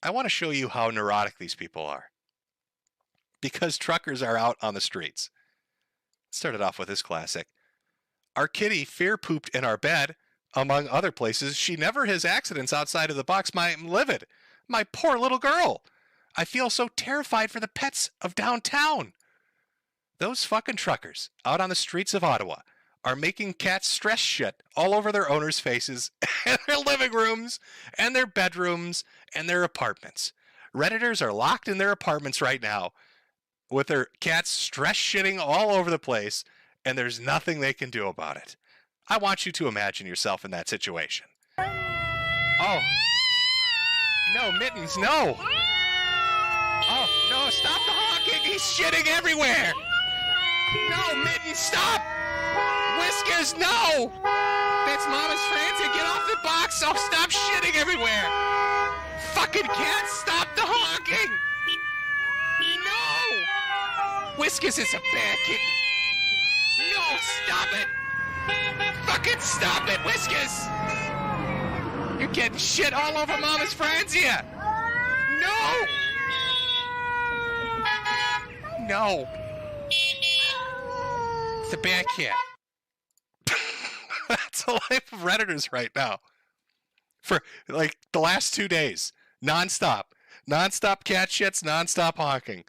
I want to show you how neurotic these people are. Because truckers are out on the streets. Started off with this classic. Our kitty fear pooped in our bed, among other places. She never has accidents outside of the box. I'm livid. My poor little girl. I feel so terrified for the pets of downtown. Those fucking truckers out on the streets of Ottawa are making cats stress shit all over their owners' faces and their living rooms and their bedrooms and their apartments. Redditors are locked in their apartments right now with their cats stress shitting all over the place, and there's nothing they can do about it. I want you to imagine yourself in that situation. Oh. No, Mittens, no. Oh, no, stop the honking. He's shitting everywhere. No, Mittens, stop. Whiskers, no. That's Mama's Francie. Get off the box. Oh, stop shitting everywhere. Fucking cats, stop the honking. No. Whiskers is a bad kitten. No, stop it. Fucking stop it, Whiskers. You're getting shit all over Mama's Franzia. No. No. It's a bad cat. That's the life of Redditors right now. For like the last 2 days. Non-stop. Non-stop cat shits, non-stop honking.